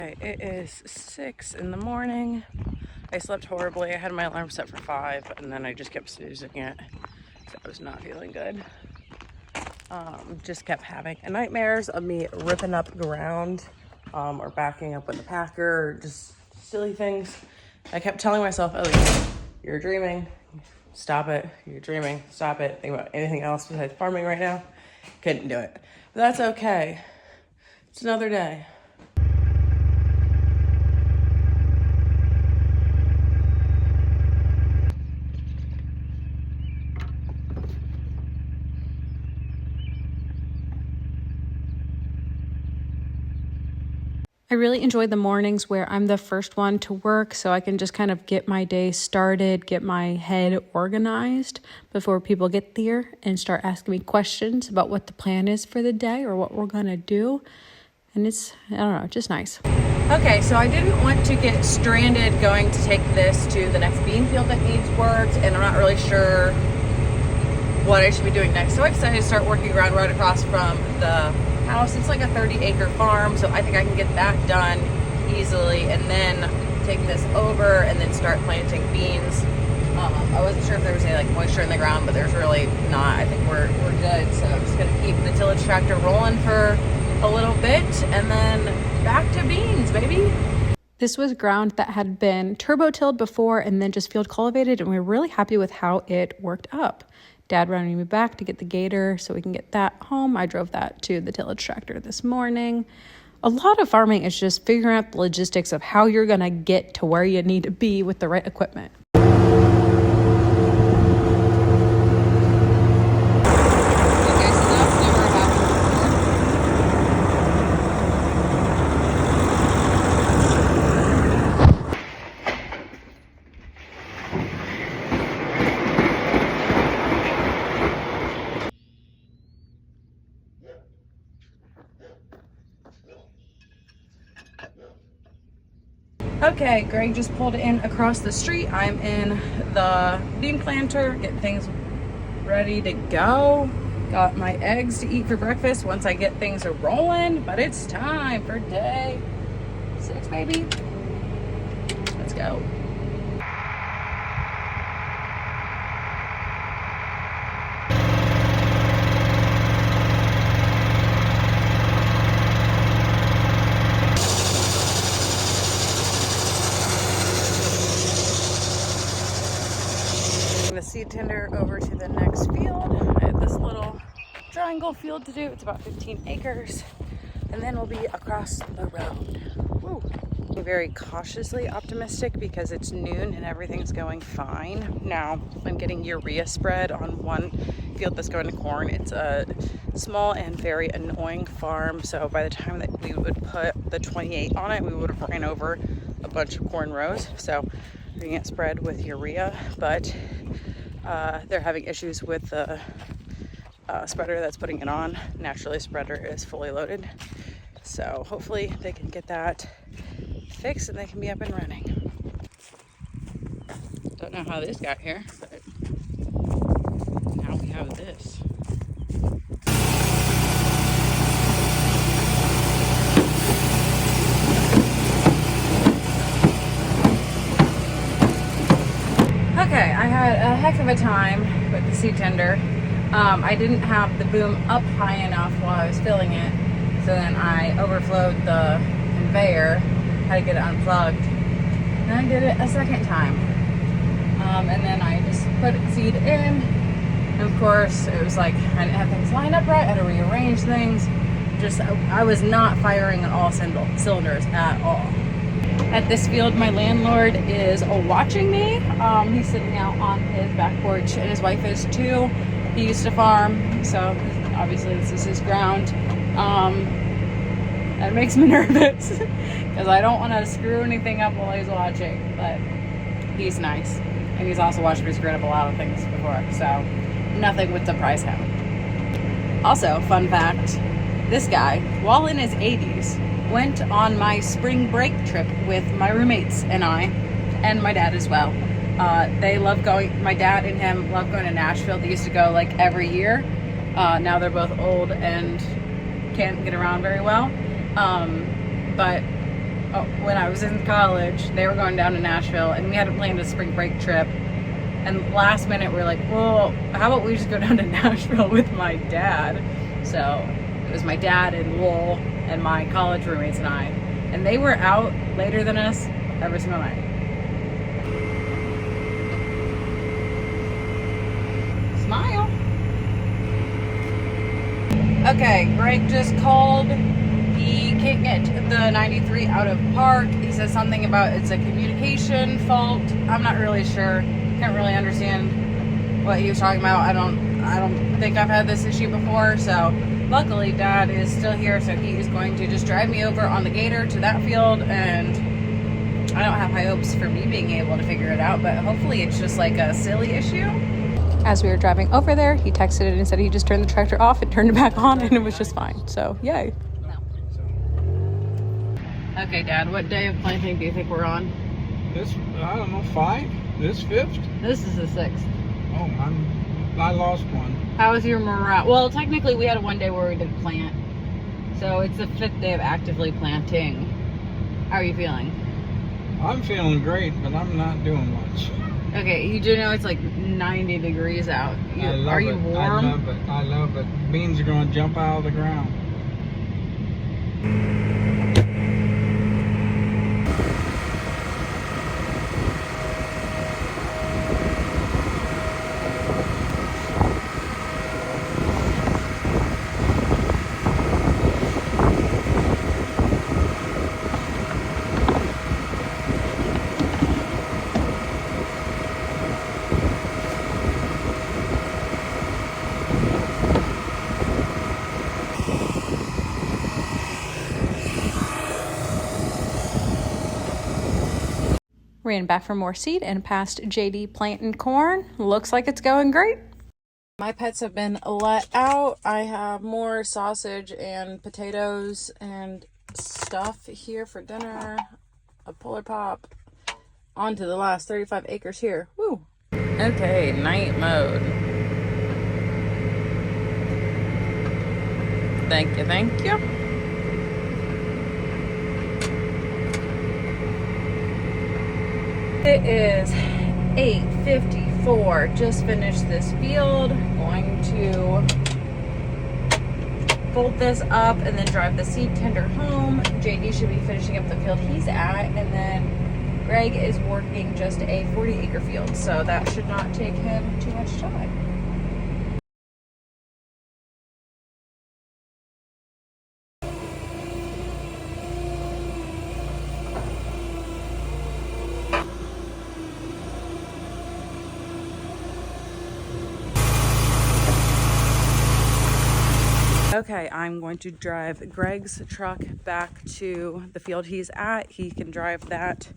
Okay, it is 6 in the morning. I slept horribly. I had my alarm set for 5 and then I just kept snoozing it. So I was not feeling good. Just kept having nightmares of me ripping up ground or backing up with a packer or just silly things. I kept telling myself, oh, you're dreaming. Stop it. You're dreaming. Stop it. Think about anything else besides farming right now. Couldn't do it. But that's okay. It's another day. I really enjoy the mornings where I'm the first one to work, so I can just kind of get my day started, get my head organized before people get there and start asking me questions about what the plan is for the day or what we're gonna do. And it's, I don't know, just nice. Okay, so I didn't want to get stranded going to take this to the next bean field that needs worked, and I'm not really sure what I should be doing next. So I decided to start working around right across from the house. It's like a 30-acre farm, so I think I can get that done easily and then take this over and then start planting beans. I wasn't sure if there was any like moisture in the ground, but there's really not. I think we're good. So I'm just gonna keep the tillage tractor rolling for a little bit and then back to beans, baby. This was ground that had been turbo tilled before and then just field cultivated, and we were really happy with how it worked up. Dad running me back to get the gator so we can get that home. I drove that to the tillage tractor this morning. A lot of farming is just figuring out the logistics of how you're gonna get to where you need to be with the right equipment. Okay, Greg just pulled in across the street. I'm in the bean planter, getting things ready to go. Got my eggs to eat for breakfast once I get things rolling, but it's time for day 6, baby. Let's go. Seed tender over to the next field. I have this little triangle field to do. It's about 15 acres, and then we'll be across the road. Woo. I'm very cautiously optimistic because it's noon and everything's going fine. Now I'm getting urea spread on one field that's going to corn. It's a small and very annoying farm, so by the time that we would put the 28 on it, we would have ran over a bunch of corn rows. So we're getting it spread with urea, but they're having issues with the spreader that's putting it on. Naturally, spreader is fully loaded. So hopefully they can get that fixed and they can be up and running. Don't know how this got here, but now we have this. Okay, I had a heck of a time with the seed tender. I didn't have the boom up high enough while I was filling it, so then I overflowed the conveyor, had to get it unplugged, and I did it a second time. And then I just put seed in, and of course it was like I didn't have things lined up right, I had to rearrange things. I was not firing on all cylinders at all. At this field, my landlord is watching me. He's sitting out on his back porch, and his wife is too. He used to farm, so obviously this is his ground. That makes me nervous because I don't want to screw anything up while he's watching, but he's nice. And he's also watched me screw up a lot of things before, so nothing would surprise him. Also, fun fact, this guy, while in his 80s, went on my spring break trip with my roommates and I, and my dad as well. They love going, my dad and him love going to Nashville. They used to go like every year. Now they're both old and can't get around very well. But when I was in college, they were going down to Nashville, and we hadn't planned a spring break trip. And last minute, we're like, well, how about we just go down to Nashville with my dad? So it was my dad and Lowell and my college roommates and I. And they were out later than us every single night. Smile. Okay, Greg just called. He can't get the 93 out of park. He says something about it's a communication fault. I'm not really sure. Can't really understand what he was talking about. I don't think I've had this issue before. So luckily Dad is still here, so he is going to just drive me over on the Gator to that field, and I don't have high hopes for me being able to figure it out, but hopefully it's just like a silly issue. As we were driving over there, he texted it and said he just turned the tractor off and turned it back on, and it was just fine. So, yay. Okay, Dad, what day of planting do you think we're on? This, I don't know, 5? This 5th? This is the 6th. Oh, I lost one. How was your morale? Well, technically we had one day where we didn't plant. So it's the 5th day of actively planting. How are you feeling? I'm feeling great, but I'm not doing much. Okay, you do know it's like 90 degrees out. Are you warm? I love it. I love it. Beans are going to jump out of the ground. Ran back for more seed and passed JD planting corn. Looks like it's going great. My pets have been let out. I have more sausage and potatoes and stuff here for dinner. A Polar Pop. On to the last 35 acres here. Woo! Okay, night mode. Thank you, thank you. It is 8:54. Just finished this field. Going to fold this up and then drive the seed tender home. JD should be finishing up the field he's at, and then Greg is working just a 40-acre field, so that should not take him too much time. Okay, I'm going to drive Greg's truck back to the field he's at. He can drive that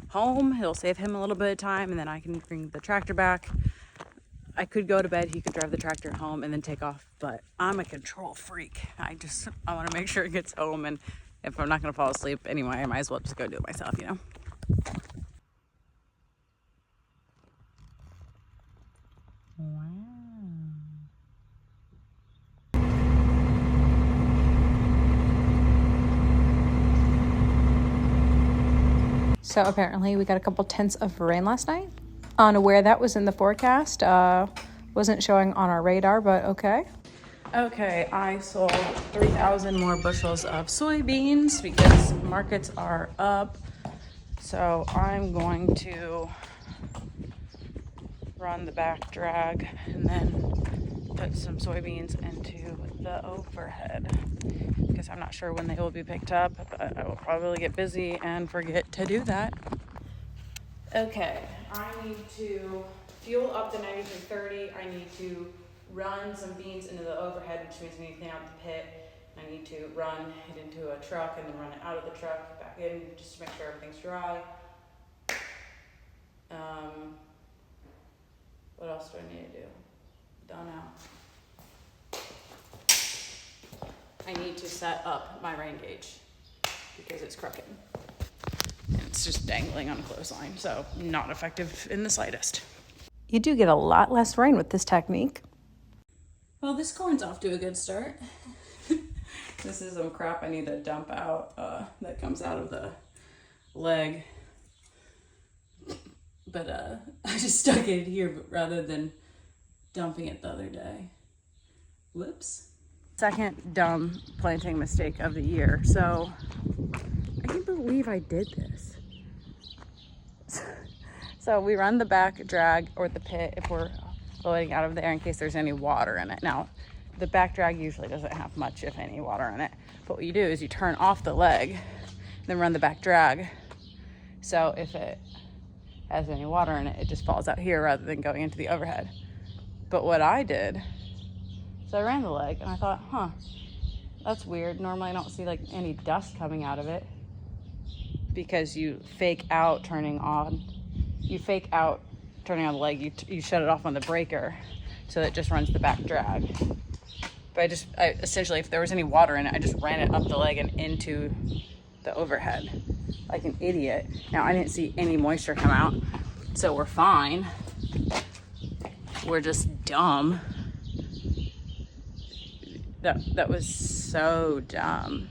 home. It'll save him a little bit of time, and then I can bring the tractor back. I could go to bed, he could drive the tractor home and then take off, but I'm a control freak. I want to make sure it gets home, and if I'm not going to fall asleep anyway, I might as well just go do it myself, you know? Wow. So apparently we got a couple tenths of rain last night. Unaware that was in the forecast. Wasn't showing on our radar, but okay. Okay, I sold 3,000 more bushels of soybeans because markets are up. So I'm going to run the back drag and then put some soybeans into the overhead because I'm not sure when they will be picked up, but I will probably get busy and forget to do that. Okay, I need to fuel up the 9330. I need to run some beans into the overhead, which means I need to clean out the pit. I need to run it into a truck and then run it out of the truck back in just to make sure everything's dry. What else do I need to do? Don't know. I need to set up my rain gauge because it's crooked. And it's just dangling on a clothesline, so not effective in the slightest. You do get a lot less rain with this technique. Well, this corn's off to a good start. This is some crap I need to dump out that comes out of the leg. But I just stuck it here, but rather than dumping it the other day. Whoops. Second dumb planting mistake of the year. So I can't believe I did this. So we run the back drag or the pit if we're loading out of there in case there's any water in it. Now, the back drag usually doesn't have much, if any, water in it. But what you do is you turn off the leg, then run the back drag. So if it has any water in it, it just falls out here rather than going into the overhead. But what I did, so I ran the leg and I thought, that's weird. Normally I don't see like any dust coming out of it because you fake out turning on the leg, you shut it off on the breaker so that it just runs the back drag. But I essentially, if there was any water in it, I just ran it up the leg and into the overhead like an idiot. Now I didn't see any moisture come out, so we're fine. We're just dumb. That was so dumb.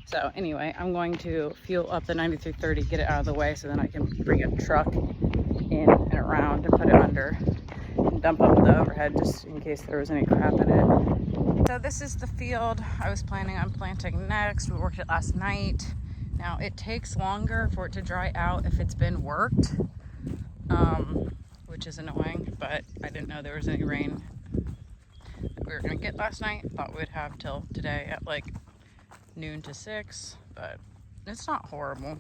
So anyway, I'm going to fuel up the 9330, get it out of the way so then I can bring a truck in and around and put it under and dump up the overhead just in case there was any crap in it. So this is the field I was planning on planting next. We worked it last night. Now it takes longer for it to dry out if it's been worked, which is annoying, but I didn't know there was any rain that we were gonna get last night. Thought we'd have till today at like noon to 6, but it's not horrible.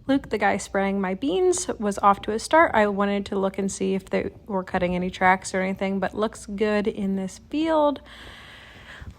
Luke, the guy spraying my beans, was off to a start. I wanted to look and see if they were cutting any tracks or anything, but looks good in this field.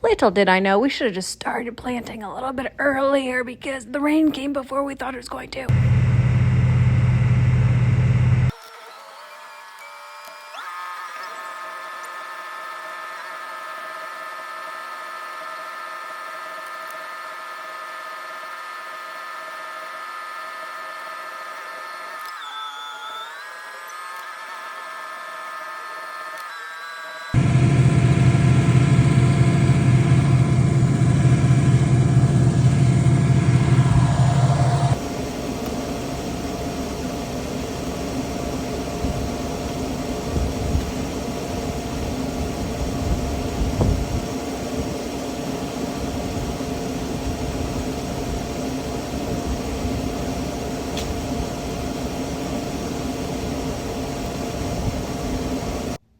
Little did I know we should have just started planting a little bit earlier because the rain came before we thought it was going to.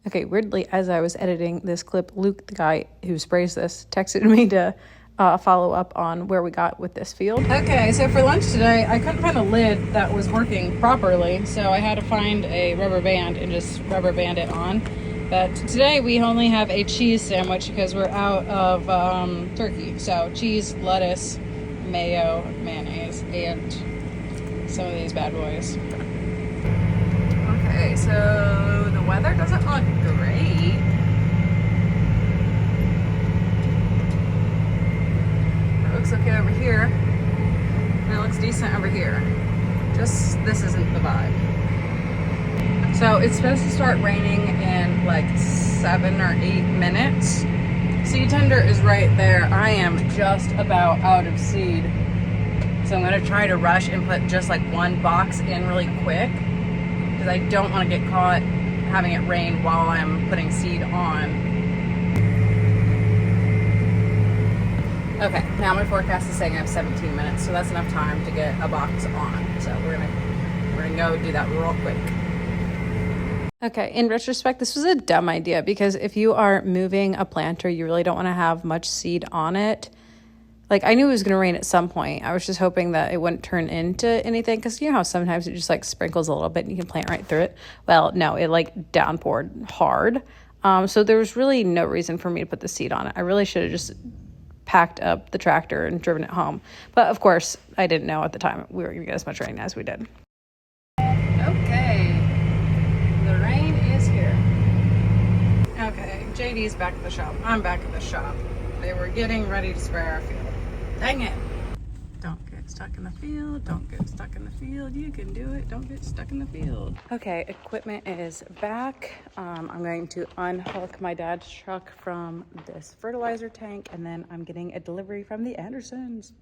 Okay, weirdly, as I was editing this clip, Luke, the guy who sprays this, texted me to follow up on where we got with this field. Okay, so for lunch today, I couldn't find a lid that was working properly, so I had to find a rubber band and just rubber band it on. But today we only have a cheese sandwich because we're out of turkey. So cheese, lettuce, mayo, mayonnaise, and some of these bad boys. Okay, so the weather doesn't look great. It looks okay over here. And it looks decent over here. Just, this isn't the vibe. So it's supposed to start raining in like 7 or 8 minutes. Seed tender is right there. I am just about out of seed. So I'm gonna try to rush and put just like one box in really quick, because I don't want to get caught having it rain while I'm putting seed on. Okay, now my forecast is saying I have 17 minutes, so that's enough time to get a box on. So we're gonna go do that real quick. Okay, in retrospect, this was a dumb idea because if you are moving a planter, you really don't want to have much seed on it. Like, I knew it was going to rain at some point. I was just hoping that it wouldn't turn into anything because you know how sometimes it just like sprinkles a little bit and you can plant right through it. Well, no, it like downpoured hard. So there was really no reason for me to put the seed on it. I really should have just packed up the tractor and driven it home. But of course, I didn't know at the time we were going to get as much rain as we did. Okay, the rain is here. Okay, JD's back at the shop. I'm back at the shop. They were getting ready to spray our field. Dang it. Don't get stuck in the field. Don't get stuck in the field. You can do it. Don't get stuck in the field. Okay, equipment is back. I'm going to unhook my dad's truck from this fertilizer tank, and then I'm getting a delivery from the Andersons.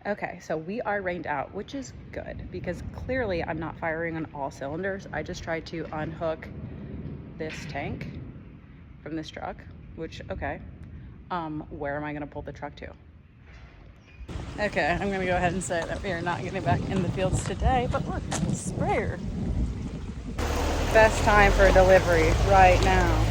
Okay, so we are rained out, which is good because clearly I'm not firing on all cylinders. I just tried to unhook this tank from this truck, which, okay. Where am I gonna pull the truck to? Okay, I'm gonna go ahead and say that we are not getting back in the fields today, but look, the sprayer. Best time for a delivery right now.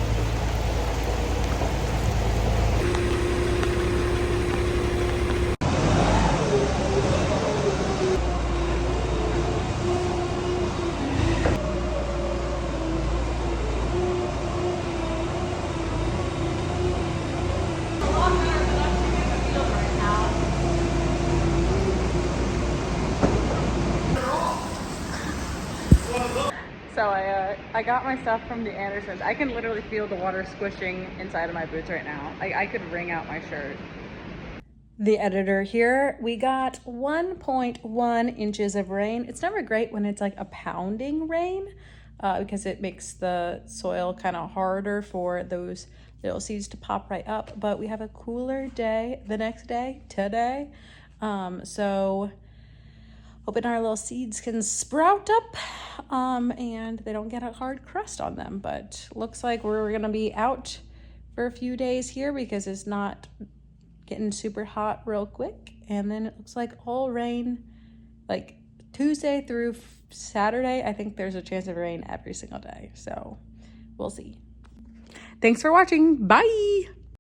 So I got my stuff from the Andersons. I can literally feel the water squishing inside of my boots right now. I could wring out my shirt. The editor here, we got 1.1 inches of rain. It's never great when it's like a pounding rain because it makes the soil kind of harder for those little seeds to pop right up. But we have a cooler day the next day, today. So hoping our little seeds can sprout up and they don't get a hard crust on them. But looks like we're gonna be out for a few days here because it's not getting super hot real quick. And then it looks like all rain, like Tuesday through Saturday. I think there's a chance of rain every single day. So we'll see. Thanks for watching. Bye.